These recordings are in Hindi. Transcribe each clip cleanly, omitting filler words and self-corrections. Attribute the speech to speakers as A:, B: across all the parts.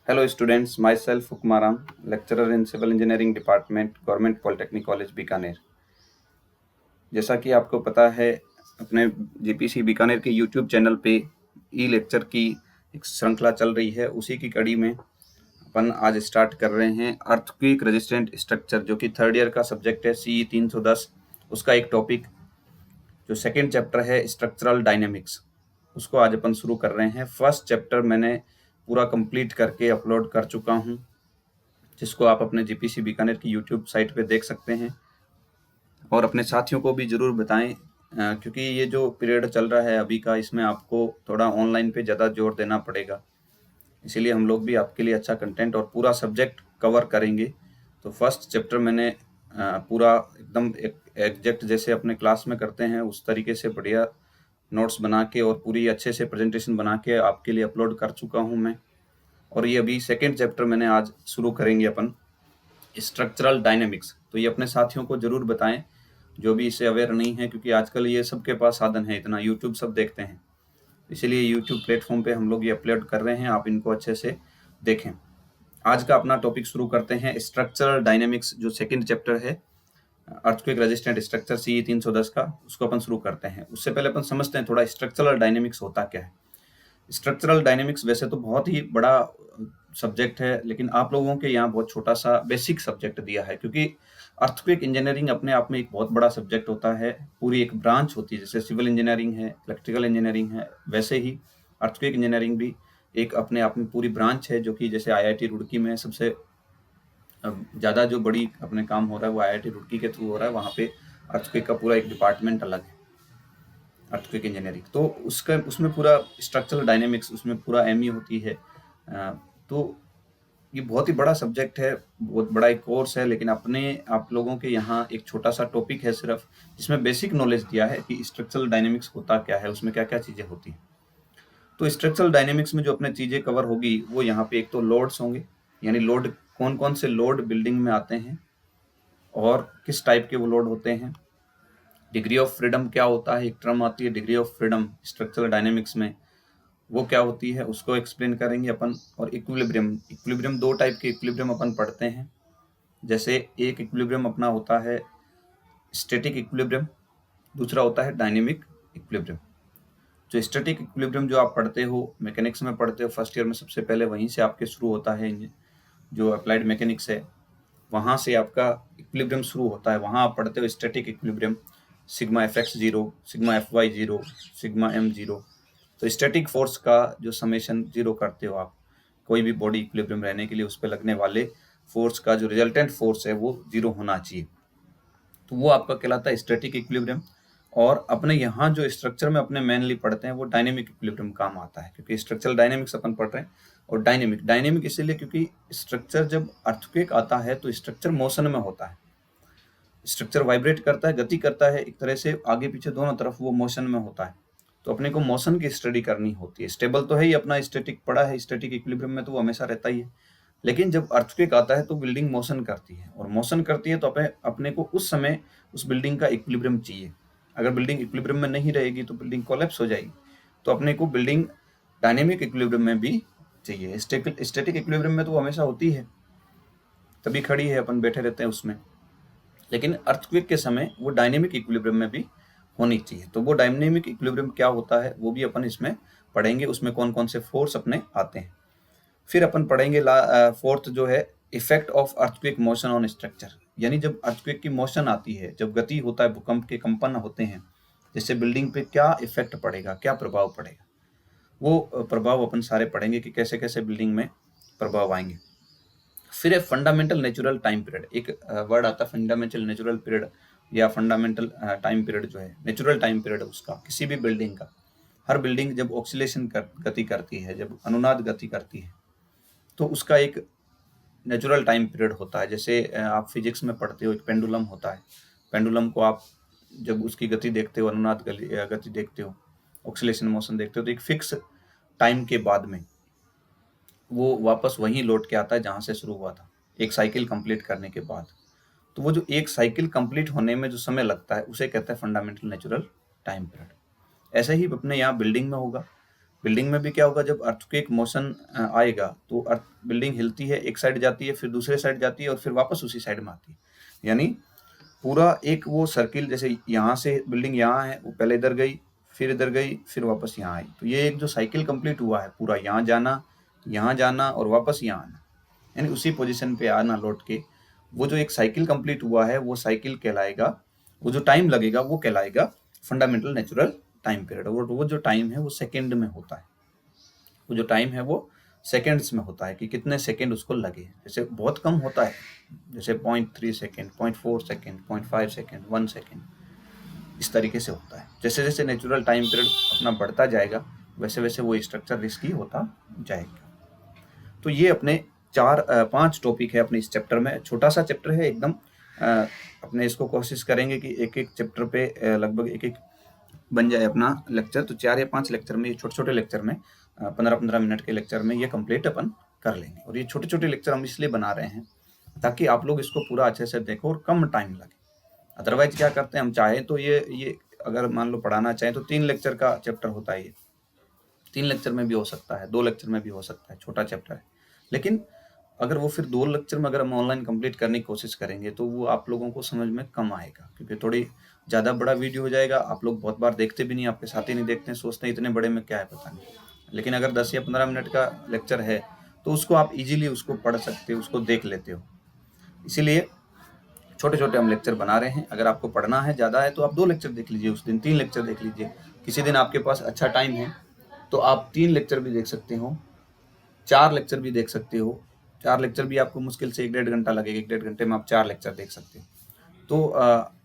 A: Hello students, myself Hukmaram, lecturer in Civil Engineering Department, Government Polytechnic College Bikaner. जैसा कि आपको पता है, अपने जीपीसी बीकानेर के यूट्यूब चैनल पे ई लेक्चर की एक श्रृंखला चल रही है। उसी की कड़ी में अपन आज स्टार्ट कर रहे हैं अर्थक्वेक रेजिस्टेंट स्ट्रक्चर, जो कि थर्ड ईयर का सब्जेक्ट है CE 310। उसका एक टॉपिक जो सेकेंड चैप्टर है स्ट्रक्चरल डायनेमिक्स, उसको आज अपन शुरू कर रहे हैं। फर्स्ट चैप्टर मैंने पूरा कंप्लीट करके अपलोड कर चुका हूँ, जिसको आप अपने जीपीसी बीकानेर की यूट्यूब साइट पे देख सकते हैं। और अपने साथियों को भी ज़रूर बताएं, क्योंकि ये जो पीरियड चल रहा है अभी का, इसमें आपको थोड़ा ऑनलाइन पे ज़्यादा जोर देना पड़ेगा। इसीलिए हम लोग भी आपके लिए अच्छा कंटेंट और पूरा सब्जेक्ट कवर करेंगे। तो फर्स्ट चैप्टर मैंने पूरा एकदम एग्जैक्ट जैसे अपने क्लास में करते हैं उस तरीके से बढ़िया नोट्स बना के और पूरी अच्छे से प्रेजेंटेशन बना के आपके लिए अपलोड कर चुका हूँ मैं। और ये अभी सेकेंड चैप्टर मैंने आज शुरू करेंगे अपन स्ट्रक्चरल डायनेमिक्स। तो ये अपने साथियों को जरूर बताएं जो भी इससे अवेयर नहीं है, क्योंकि आजकल ये सबके पास साधन है, इतना यूट्यूब सब देखते हैं, इसीलिए यूट्यूब प्लेटफॉर्म पे हम लोग ये अपलोड कर रहे हैं, आप इनको अच्छे से देखें। आज का अपना टॉपिक शुरू करते हैं स्ट्रक्चरल डायनेमिक्स, जो सेकंड चैप्टर है अर्थक्वेक रेजिस्टेंट स्ट्रक्चर CE 310 का, उसको अपन शुरू करते हैं। उससे पहले अपन समझते हैं थोड़ा स्ट्रक्चरल डायनेमिक्स होता क्या है। स्ट्रक्चरल डायनेमिक्स वैसे तो बहुत ही बड़ा सब्जेक्ट है, लेकिन आप लोगों के यहाँ बहुत छोटा सा बेसिक सब्जेक्ट दिया है, क्योंकि अर्थक्वेक इंजीनियरिंग अपने आप में एक बहुत बड़ा सब्जेक्ट होता है, पूरी एक ब्रांच होती है। जैसे सिविल इंजीनियरिंग है, इलेक्ट्रिकल इंजीनियरिंग है, वैसे ही अर्थक्वेक इंजीनियरिंग भी एक अपने आप में पूरी ब्रांच है, जो कि जैसे IIT रुड़की में सबसे ज़्यादा जो बड़ी अपने काम हो रहा है वो IIT रुड़की के थ्रू हो रहा है। वहाँ पे अर्थक्वेक का पूरा एक डिपार्टमेंट अलग है, अर्थक्वेक इंजीनियरिंग। तो उसका उसमें पूरा स्ट्रक्चरल डायनेमिक्स उसमें पूरा ME होती है। तो ये बहुत ही बड़ा सब्जेक्ट है, बहुत बड़ा एक कोर्स है, लेकिन अपने आप लोगों के यहाँ एक छोटा सा टॉपिक है सिर्फ, जिसमें बेसिक नॉलेज दिया है कि स्ट्रक्चरल डायनेमिक्स होता क्या है, उसमें क्या क्या चीज़ें होती हैं। तो स्ट्रक्चरल डायनेमिक्स में जो अपने चीज़ें कवर होगी वो यहाँ पे एक तो लोड्स होंगे, यानी लोड कौन कौन से लोड बिल्डिंग में आते हैं और किस टाइप के वो लोड होते हैं। डिग्री ऑफ फ्रीडम क्या होता है, एक टर्म आती है degree of freedom structural dynamics में, वो क्या होती है उसको एक्सप्लेन करेंगे अपन। और इक्विलिब्रियम, इक्विलिब्रियम दो टाइप के इक्विलिब्रियम अपन पढ़ते हैं। जैसे एक इक्विलिब्रियम अपना होता है स्टैटिक इक्विलिब्रियम, दूसरा होता है डायनेमिक इक्विलिब्रियम। जो स्टैटिक इक्विलिब्रियम जो आप पढ़ते हो, मैकेनिक्स में पढ़ते हो फर्स्ट ईयर में, सबसे पहले वहीं से आपके शुरू होता है। जो अप्लाइड मैकेनिक्स है वहाँ से आपका इक्विलिब्रियम शुरू होता है। वहाँ आप पढ़ते हो static equilibrium, sigma FX 0, sigma FY 0, sigma M 0। तो स्टैटिक फोर्स का जो समेशन 0 करते हो आप, कोई भी बॉडी इक्विलिब्रियम रहने के लिए उस पर लगने वाले फोर्स का जो रिजल्टेंट फोर्स है वो 0 होना चाहिए। तो वो आपका कहलाता है स्टैटिक इक्विलिब्रियम। और अपने यहाँ जो स्ट्रक्चर में अपने मेनली पढ़ते हैं वो डायनेमिक इक्विलिब्रियम काम आता है, क्योंकि स्ट्रक्चरल डायनेमिक्स अपन पढ़ रहे हैं। और डायनेमिक डायनेमिक इसीलिए क्योंकि स्ट्रक्चर जब अर्थक्वेक आता है तो स्ट्रक्चर मोशन में होता है, स्ट्रक्चर वाइब्रेट करता है, गति करता है, एक तरह से आगे पीछे दोनों तरफ वो मोशन में होता है। तो अपने को मोशन की स्टडी करनी होती है। स्टेबल तो है ही, अपना स्टैटिक पड़ा है, स्टैटिक इक्विलिब्रियम में तो वो हमेशा रहता ही है। लेकिन जब अर्थक्वेक आता है तो बिल्डिंग मोशन करती है, और मोशन करती है तो अपने को उस समय उस बिल्डिंग का इक्विलिब्रियम चाहिए। अगर बिल्डिंग इक्विलिब्रियम में नहीं रहेगी तो बिल्डिंग कोलैप्स हो जाएगी। तो अपने को बिल्डिंग डायनेमिक इक्विलिब्रियम में भी चाहिए। स्टैटिक इक्विलिब्रियम में तो वो हमेशा होती है, तभी खड़ी है, अपन बैठे रहते हैं उसमें। लेकिन अर्थक्वेक के समय वो डायनेमिक इक्विलिब्रियम में भी होनी चाहिए। तो वो डायनेमिक इक्विलिब्रियम क्या होता है वो भी अपन इसमें पढ़ेंगे, उसमें कौन कौन से फोर्स अपने आते हैं। फिर अपन पढ़ेंगे फोर्थ जो है effect of earthquake motion on structure, यानी जब अर्थक्वेक की मोशन आती है, जब गति होता है, भूकंप के कंपन होते हैं, जिससे बिल्डिंग पे क्या इफेक्ट पड़ेगा, क्या प्रभाव पड़ेगा, वो प्रभाव अपन सारे पढ़ेंगे कि कैसे कैसे बिल्डिंग में प्रभाव आएंगे। फिर है फंडामेंटल नेचुरल टाइम पीरियड, एक वर्ड आता है फंडामेंटल नेचुरल पीरियड या फंडामेंटल टाइम पीरियड, जो है नेचुरल टाइम पीरियड उसका, किसी भी बिल्डिंग का। हर बिल्डिंग जब ऑक्सीलेशन गति करती है, जब अनुनाद गति करती है, तो उसका एक नेचुरल टाइम पीरियड होता है। जैसे आप फिजिक्स में पढ़ते हो, एक पेंडुलम होता है। पेंडुलम को आप जब उसकी गति देखते हो, अनुनाद गति देखते हो, ऑक्सीलेशन मोशन देखते हो, तो एक फिक्स टाइम के बाद में वो वापस वहीं लौट के आता है जहाँ से शुरू हुआ था, एक साइकिल कंप्लीट करने के बाद। तो वो जो एक साइकिल कंप्लीट होने में जो समय लगता है उसे कहते हैं फंडामेंटल नेचुरल टाइम पीरियड। ऐसे ही अपने यहाँ बिल्डिंग में होगा, बिल्डिंग में भी क्या होगा, जब अर्थक्वेक मोशन आएगा तो अर्थ बिल्डिंग हिलती है, एक साइड जाती है, फिर दूसरे साइड जाती है और फिर वापस उसी साइड में आती है। यानी पूरा एक वो सर्किल, जैसे यहाँ से बिल्डिंग यहाँ है, वो पहले इधर गई, फिर इधर गई, फिर वापस यहाँ आई, तो ये एक जो साइकिल कंप्लीट हुआ है पूरा, यहाँ जाना और वापस यहाँ आना, यानी उसी पोजीशन पे आना लौट के, वो जो एक साइकिल कंप्लीट हुआ है वो साइकिल कहलाएगा, वो जो टाइम लगेगा वो कहलाएगा फंडामेंटल नेचुरल टाइम पीरियड। और वो जो टाइम है वो सेकेंड में होता है, वो जो टाइम है वो सेकेंड्स में होता है कि कितने सेकेंड उसको लगे। जैसे बहुत कम होता है, जैसे 0.3 सेकेंड, 0.4 सेकेंड, 0.5 सेकेंड, 1 सेकेंड, इस तरीके से होता है। जैसे जैसे नेचुरल टाइम पीरियड अपना बढ़ता जाएगा वैसे वैसे वो स्ट्रक्चर रिस्की होता जाएगा। तो ये अपने 5 टॉपिक है अपने इस चैप्टर में, छोटा सा चैप्टर है एकदम। अपने इसको कोशिश करेंगे कि एक एक चैप्टर पे लगभग एक एक बन जाए अपना लेक्चर। तो 4 या 5 लेक्चर में, ये छोटे छोटे लेक्चर में, 15-15 मिनट के लेक्चर में ये कंप्लीट अपन कर लेंगे। और ये छोटे छोटे लेक्चर हम इसलिए बना रहे हैं ताकि आप लोग इसको पूरा अच्छे से देखो और कम टाइम लगे। अदरवाइज क्या करते हैं हम, चाहे तो ये अगर मान लो पढ़ाना चाहें तो 3 लेक्चर का चैप्टर होता है, ये 3 लेक्चर में भी हो सकता है, 2 लेक्चर में भी हो सकता है, छोटा चैप्टर है। लेकिन अगर वो फिर 2 लेक्चर में अगर हम ऑनलाइन कंप्लीट करने की कोशिश करेंगे तो वो आप लोगों को समझ में कम आएगा, क्योंकि थोड़ी ज़्यादा बड़ा वीडियो हो जाएगा। आप लोग बहुत बार देखते भी नहीं, आपके साथ ही नहीं देखते हैं, सोचते हैं इतने बड़े में क्या है पता नहीं। लेकिन अगर 10 या 15 मिनट का लेक्चर है तो उसको आप इजीली उसको पढ़ सकते हो, उसको देख लेते हो। इसीलिए छोटे छोटे हम लेक्चर बना रहे हैं। अगर आपको पढ़ना है ज़्यादा है तो आप 2 लेक्चर देख लीजिए, उस दिन 3 लेक्चर देख लीजिए। किसी दिन आपके पास अच्छा टाइम है तो आप 3 लेक्चर भी देख सकते हो, 4 लेक्चर भी देख सकते हो। 4 लेक्चर भी आपको मुश्किल से 1-1.5 घंटा लगेगा, 1-1.5 घंटे में आप 4 लेक्चर देख सकते हो। तो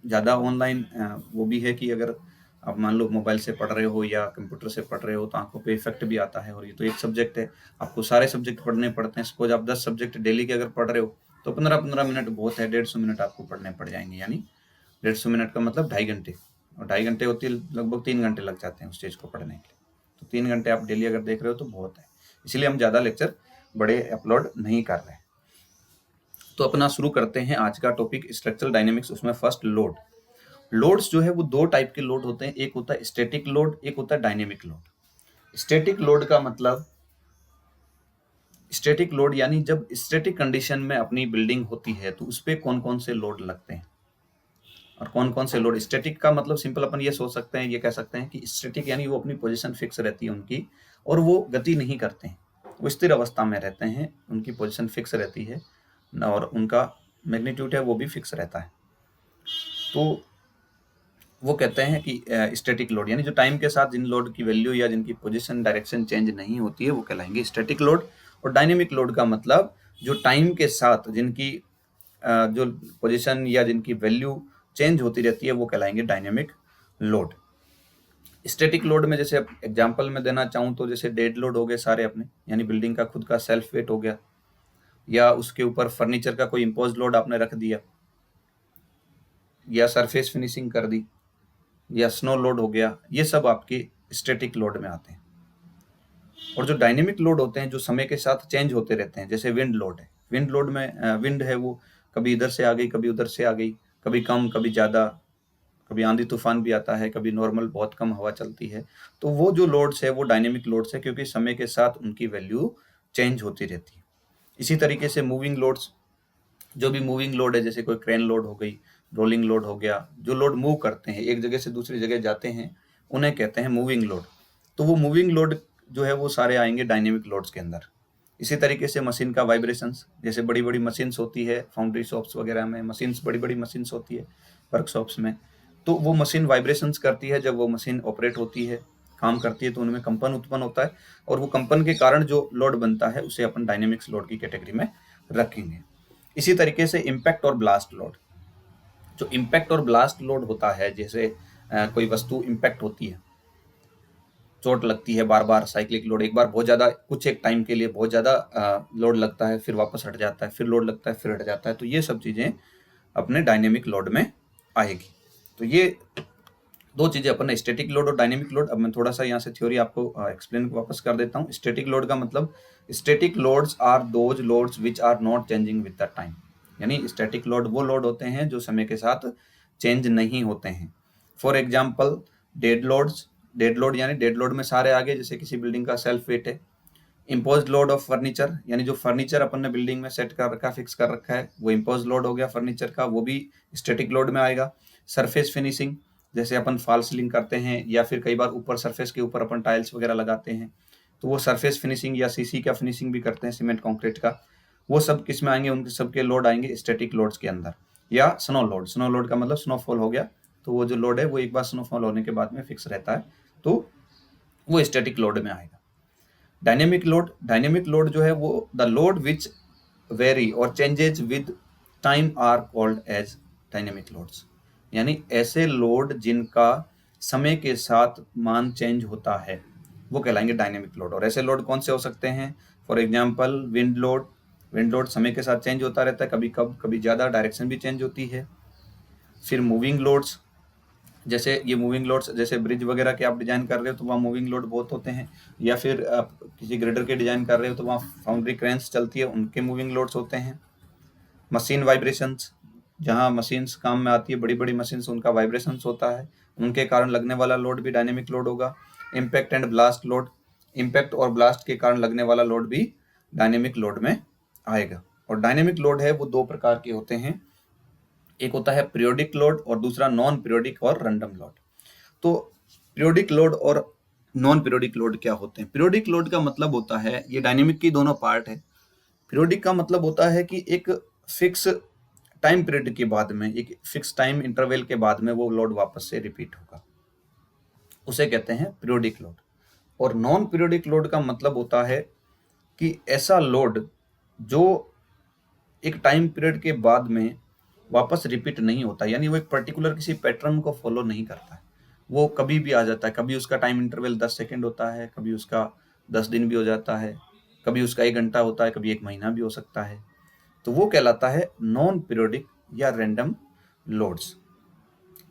A: ज़्यादा ऑनलाइन वो भी है कि अगर आप मान लो मोबाइल से पढ़ रहे हो या कंप्यूटर से पढ़ रहे हो तो आंखों पे इफेक्ट भी आता है। और ये तो एक सब्जेक्ट है, आपको सारे सब्जेक्ट पढ़ने पड़ते हैं। सपोज आप 10 सब्जेक्ट डेली के अगर पढ़ रहे हो तो 15-15 मिनट बहुत है, 150 मिनट आपको पढ़ने पड़ जाएंगे। यानी 150 मिनट का मतलब 2.5 घंटे, और 2.5 घंटे होती है लगभग 3 घंटे लग जाते हैं उस चीज़ को पढ़ने के लिए। तो 3 घंटे आप डेली अगर देख रहे हो तो बहुत है। इसलिए हम ज़्यादा लेक्चर बड़े अपलोड नहीं कर रहे। तो अपना शुरू करते हैं आज का टॉपिक, स्ट्रक्चरल डायनेमिक्स। उसमें फर्स्ट लोड। लोड्स जो है वो 2 टाइप के लोड होते हैं, एक होता है स्टैटिक लोड, एक होता है डायनेमिक लोड। स्टैटिक लोड का मतलब, स्टैटिक लोड यानी जब स्टैटिक कंडीशन में अपनी बिल्डिंग होती है तो उस पर कौन कौन से लोड लगते हैं और कौन कौन से लोड। स्टैटिक का मतलब सिंपल अपन ये सोच सकते हैं, ये कह सकते हैं कि स्टैटिक यानी वो अपनी पोजीशन फिक्स रहती है उनकी, और वो गति नहीं करते हैं, वो स्थिर अवस्था में रहते हैं, उनकी पोजीशन फिक्स रहती है और उनका मैग्नीट्यूड है वो भी फिक्स रहता है। तो वो कहते हैं कि स्टैटिक लोड, यानी जो टाइम के साथ जिन लोड की वैल्यू या जिनकी पोजीशन डायरेक्शन चेंज नहीं होती है वो कहलाएंगे स्टैटिक लोड। और डायनेमिक लोड का मतलब जो टाइम के साथ जिनकी जो पोजीशन या जिनकी वैल्यू चेंज होती रहती है वो कहलाएंगे डायनेमिक लोड। स्टैटिक लोड में जैसे एग्जांपल में देना चाहूँ तो जैसे डेड लोड हो गए सारे अपने, यानी बिल्डिंग का खुद का सेल्फ वेट हो गया, या उसके ऊपर फर्नीचर का कोई इम्पोज लोड आपने रख दिया, या सरफेस फिनिशिंग कर दी, या स्नो लोड हो गया, ये सब आपके स्टैटिक लोड में आते हैं। और जो डायनेमिक लोड होते हैं जो समय के साथ चेंज होते रहते हैं, जैसे विंड लोड है। विंड लोड में विंड है वो कभी इधर से आ गई, कभी उधर से आ गई, कभी कम कभी ज़्यादा, कभी आंधी तूफान भी आता है, कभी नॉर्मल बहुत कम हवा चलती है। तो वो जो लोड्स है वो डायनेमिक लोड्स है, क्योंकि समय के साथ उनकी वैल्यू चेंज होती रहती है। इसी तरीके से मूविंग लोड्स, जो भी मूविंग लोड है, जैसे कोई क्रेन लोड हो गई, रोलिंग लोड हो गया, जो लोड मूव करते हैं एक जगह से दूसरी जगह जाते हैं उन्हें कहते हैं मूविंग लोड। तो वो मूविंग लोड जो है वो सारे आएंगे डायनेमिक लोड्स के अंदर। इसी तरीके से मशीन का वाइब्रेशंस, जैसे बड़ी बड़ी मशीन्स होती है फाउंड्री शॉप्स वगैरह में, मशीन्स बड़ी बड़ी मशीन्स होती है वर्कशॉप्स में, तो वो मशीन वाइब्रेशंस करती है। जब वो मशीन ऑपरेट होती है, काम करती है, तो उनमें कंपन उत्पन्न होता है, और वो कंपन के कारण जो लोड बनता है उसे अपन डायनेमिक्स लोड की कैटेगरी में रखेंगे। इसी तरीके से इम्पैक्ट और ब्लास्ट लोड। जो इम्पैक्ट और ब्लास्ट लोड होता है, जैसे कोई वस्तु इम्पैक्ट होती है, चोट लगती है बार बार, साइक्लिक लोड, एक बार बहुत ज़्यादा कुछ एक टाइम के लिए बहुत ज़्यादा लोड लगता है, फिर वापस हट जाता है, फिर लोड लगता है, फिर हट जाता है, तो ये सब चीज़ें अपने डायनेमिक लोड में आएगी। तो ये 2 चीज़ें अपन, स्टैटिक लोड और डायनेमिक लोड। अब मैं थोड़ा सा यहाँ से थ्योरी आपको एक्सप्लेन वापस कर देता हूँ। स्टैटिक लोड का मतलब, static loads are those loads which are not changing with the time. यानी स्टैटिक लोड वो लोड होते हैं जो समय के साथ चेंज नहीं होते हैं। For example dead loads, dead load यानी डेड लोड में सारे आ गए, जैसे किसी बिल्डिंग का सेल्फ वेट है। इम्पोज्ड लोड ऑफ फर्नीचर यानी जो फर्नीचर अपन ने बिल्डिंग में सेट कर रखा, फिक्स कर रखा है, वो इम्पोज लोड हो गया फर्नीचर का, वो भी स्टैटिक लोड में आएगा। सरफेस फिनिशिंग, जैसे अपन फॉल सीलिंग करते हैं या फिर कई बार ऊपर सरफेस के ऊपर अपन टाइल्स वगैरह लगाते हैं, तो वो सरफेस फिनिशिंग या सीसी का फिनिशिंग भी करते हैं सीमेंट कंक्रीट का, वो सब किस में आएंगे, उनके सबके लोड आएंगे स्टैटिक लोड्स के अंदर। या स्नो लोड, स्नो लोड का मतलब स्नोफॉल हो गया, तो वो जो लोड है वो एक बार स्नोफॉल होने के बाद में फिक्स रहता है, तो वो स्टैटिक लोड में आएगा। डायनेमिक लोड, डायनेमिक लोड जो है वो द लोड विच वेरी और changes with time are called as dynamic loads, यानी ऐसे लोड जिनका समय के साथ मान चेंज होता है वो कहलाएंगे डायनेमिक लोड। और ऐसे लोड कौन से हो सकते हैं? For example wind load, wind load समय के साथ चेंज होता रहता है, कभी कब कभी ज़्यादा, डायरेक्शन भी चेंज होती है। फिर मूविंग लोड्स, जैसे ये मूविंग लोड्स, जैसे ब्रिज वगैरह के आप डिजाइन कर रहे हो तो वहाँ मूविंग लोड बहुत होते हैं, या फिर आप किसी ग्रेडर के डिजाइन कर रहे हो तो वहाँ फाउंड्री क्रेन्स चलती है, उनके मूविंग लोड्स होते हैं। मशीन वाइब्रेशंस, जहाँ मशीन्स काम में आती है, बड़ी बड़ी मशीन्स, उनका वाइब्रेशंस होता है, उनके कारण लगने वाला लोड भी डायनेमिक लोड होगा। Impact and blast load, impact और ब्लास्ट के कारण लगने वाला लोड भी डायनेमिक लोड में आएगा। और डायनेमिक लोड है वो दो प्रकार के होते हैं, एक होता है पीरियोडिक लोड और दूसरा नॉन पीरियोडिक और रैंडम लोड। तो पीरियोडिक लोड और नॉन पीरियोडिक लोड क्या होते हैं? पीरियोडिक लोड का मतलब होता है, ये डायनेमिक की दोनों पार्ट है। पीरियोडिक का मतलब होता है कि एक फिक्स टाइम पीरियड के बाद में, एक फिक्स टाइम इंटरवल के बाद में वो लोड वापस से रिपीट होगा, उसे कहते हैं पीरियोडिक लोड। और नॉन पीरियोडिक लोड का मतलब होता है कि ऐसा लोड जो एक टाइम पीरियड के बाद में वापस रिपीट नहीं होता, यानी वो एक पर्टिकुलर किसी पैटर्न को फॉलो नहीं करता है, वो कभी भी आ जाता है। कभी उसका टाइम इंटरवल 10 सेकेंड होता है, कभी उसका 10 दिन भी हो जाता है, कभी उसका 1 घंटा होता है, कभी 1 महीना भी हो सकता है, तो वो कहलाता है नॉन पीरियोडिक या रैंडम लोड्स।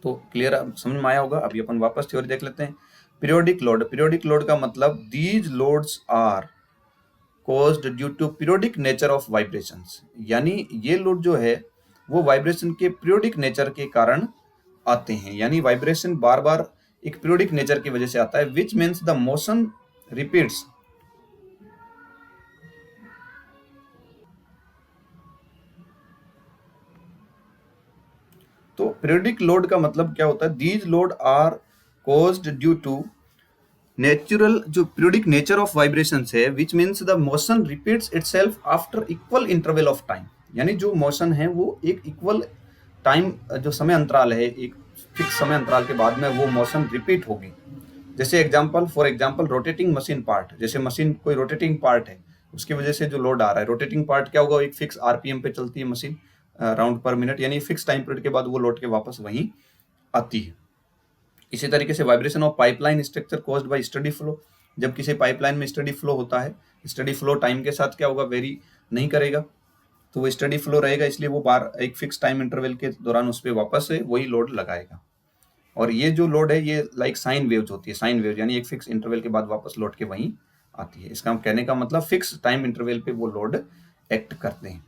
A: तो क्लियर समझ में आया होगा। अभी अपन वापस थ्योरी देख लेते हैं। पीरियोडिक लोड, पीरियोडिक लोड का मतलब these loads are caused due to periodic nature of vibrations, यानी ये लोड जो है वो वाइब्रेशन के पीरियोडिक नेचर के कारण आते हैं, यानी वाइब्रेशन बार बार एक पीरियोडिक नेचर की वजह से आता है, which means the motion repeats. तो पीरियोडिक लोड का मतलब क्या होता है? These load are caused due to natural, जो पीरियोडिक नेचर ऑफ वाइब्रेशंस है, which means the motion repeats itself after equal interval of time, यानी जो मोशन है वो एक इक्वल टाइम, जो समय अंतराल है, एक फिक्स समय अंतराल के बाद में वो मोशन रिपीट होगी। जैसे example, for example rotating machine part, जैसे मशीन कोई रोटेटिंग पार्ट है, उसकी वजह से जो लोड आ रहा है, रोटेटिंग पार्ट क्या होगा, एक फिक्स आरपीएम पे चलती है मशीन, राउंड पर मिनट, यानी फिक्स टाइम पीरियड के बाद वो लौट के वापस वहीं आती है। इसी तरीके से vibration of pipeline structure caused by steady flow, जब किसी पाइपलाइन में स्टडी फ्लो होता है, स्टडी फ्लो टाइम के साथ क्या होगा, वेरी नहीं करेगा, तो वो स्टडी फ्लो रहेगा, इसलिए वो बार एक फिक्स टाइम इंटरवल के दौरान उस पर वापस से वही लोड लगाएगा। और ये जो लोड है ये लाइक साइन वेव्स होती है, साइन वेव यानी एक फिक्स इंटरवल के बाद वापस लौट के वहीं आती है। इसका कहने का मतलब फिक्स टाइम इंटरवल पे वो लोड एक्ट करते हैं।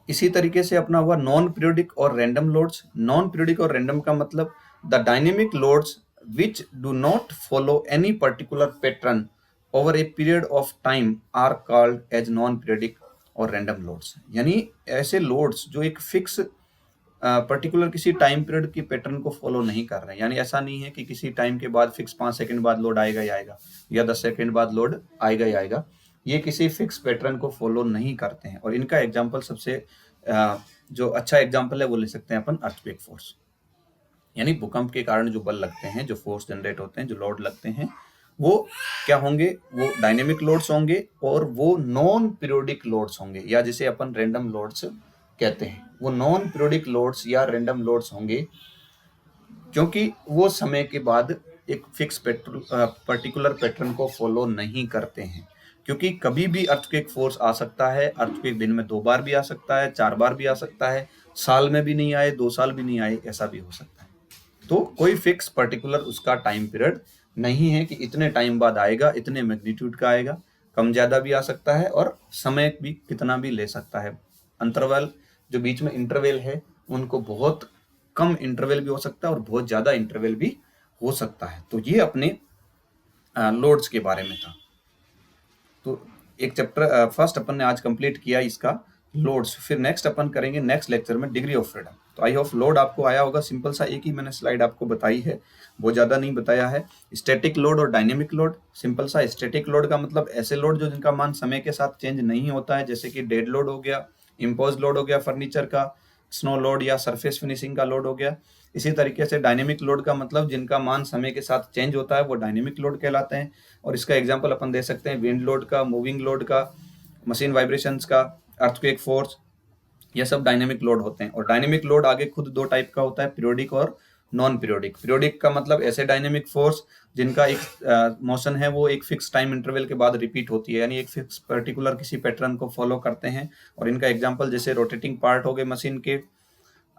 A: इसी तरीके से अपना हुआ नॉन पीरियोडिक और रैंडम लोड्स। नॉन पीरियोडिक और रैंडम का मतलब the dynamic loads which do not follow any particular pattern over a period of time are called as non periodic और रैंडम लोड्स, यानी ऐसे लोड्स जो एक फिक्स पर्टिकुलर किसी टाइम पीरियड की पैटर्न को फॉलो नहीं कर रहे हैं, यानी ऐसा नहीं है कि किसी टाइम के बाद फिक्स 5 सेकंड बाद लोड आएगा ही आएगा, या 10 सेकंड बाद लोड आएगा ही आएगा, ये किसी फिक्स पैटर्न को फॉलो नहीं करते हैं। और इनका एग्जांपल सबसे जो अच्छा एग्जांपल है वो ले सकते हैं अपन अर्थक्वेक फोर्स, यानी भूकंप के कारण जो बल लगते हैं, जो फोर्स जनरेट होते हैं, जो लोड लगते हैं, वो क्या होंगे, वो डायनेमिक लोड्स होंगे और वो नॉन पीरियोडिक लोड्स होंगे, या जिसे अपन रैंडम लोड्स कहते हैं, वो नॉन पीरियोडिक लोड्स या रैंडम लोड्स होंगे, क्योंकि वो समय के बाद एक फिक्स पर्टिकुलर पैटर्न को फॉलो नहीं करते हैं। क्योंकि कभी भी अर्थक्वेक फोर्स आ सकता है, अर्थक्वेक दिन में 2 बार भी आ सकता है, 4 बार भी आ सकता है, साल में भी नहीं आए, 2 साल भी नहीं आए, ऐसा भी हो सकता है। तो कोई फिक्स पर्टिकुलर उसका टाइम पीरियड नहीं है कि इतने टाइम बाद आएगा, इतने मैग्नीट्यूड का आएगा, कम ज्यादा भी आ सकता है और समय भी कितना भी ले सकता है। अंतरवल, जो बीच में इंटरवल है, उनको बहुत कम इंटरवल भी हो सकता है और बहुत ज्यादा इंटरवल भी हो सकता है। तो ये अपने लोड्स के बारे में था। तो एक चैप्टर फर्स्ट अपन ने आज कंप्लीट किया इसका लोड्स। फिर नेक्स्ट अपन करेंगे नेक्स्ट लेक्चर में डिग्री ऑफ फ्रीडम। तो आई होप लोड आपको आया होगा। सिंपल सा एक ही मैंने स्लाइड आपको बताई है, बहुत ज़्यादा नहीं बताया है। स्टैटिक लोड और डायनेमिक लोड। सिंपल सा स्टैटिक लोड का मतलब ऐसे लोड जो जिनका मान समय के साथ चेंज नहीं होता है, जैसे कि डेड लोड हो गया, इम्पोज लोड हो गया फर्नीचर का, स्नो लोड या सरफेस फिनिशिंग का लोड हो गया। इसी तरीके से डायनेमिक लोड का मतलब जिनका मान समय के साथ चेंज होता है वो डायनेमिक लोड कहलाते हैं। और इसका एग्जांपल अपन दे सकते हैं विंड लोड का, मूविंग लोड का, मशीन वाइब्रेशंस का, अर्थक्वेक फोर्स, ये सब डायनेमिक लोड होते हैं। और डायनेमिक लोड आगे खुद दो टाइप का होता है, पीरियोडिक और नॉन पीरियोडिक। पीरियोडिक का मतलब ऐसे डायनेमिक फोर्स जिनका एक मोशन है वो एक फिक्स टाइम इंटरवल के बाद रिपीट होती है, यानी एक फिक्स पर्टिकुलर किसी पैटर्न को फॉलो करते हैं। और इनका एग्जांपल जैसे रोटेटिंग पार्ट हो गए मशीन के,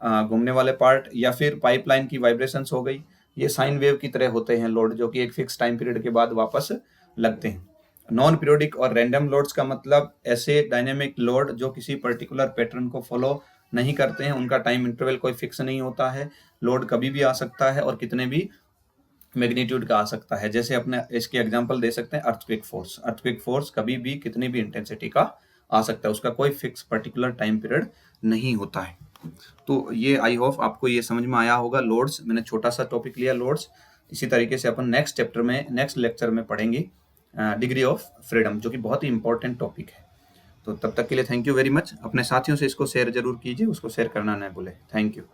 A: घूमने वाले पार्ट, या फिर पाइपलाइन की वाइब्रेशंस हो गई। ये साइन वेव की तरह होते हैं लोड, जो कि एक फिक्स टाइम पीरियड के बाद वापस लगते हैं। नॉन पीरियोडिक और रैंडम लोड्स का मतलब ऐसे डायनेमिक लोड जो किसी पर्टिकुलर पैटर्न को फॉलो नहीं करते हैं, उनका टाइम इंटरवल कोई फिक्स नहीं होता है, लोड कभी भी आ सकता है और कितने भी मैग्नीट्यूड का आ सकता है। जैसे अपने इसके एग्जांपल दे सकते हैं अर्थक्वेक फोर्स। अर्थक्वेक फोर्स कभी भी कितनी भी इंटेंसिटी का आ सकता है, उसका कोई फिक्स पर्टिकुलर टाइम पीरियड नहीं होता है। तो ये आई होप आपको ये समझ में आया होगा। लोड्स मैंने छोटा सा टॉपिक लिया लोड्स। इसी तरीके से अपन नेक्स्ट चैप्टर में नेक्स्ट लेक्चर में पढ़ेंगे डिग्री ऑफ फ्रीडम, जो कि बहुत ही इंपॉर्टेंट टॉपिक है। तो तब तक के लिए थैंक यू वेरी मच। अपने साथियों से इसको शेयर जरूर कीजिए, उसको शेयर करना न भूलें। Thank you.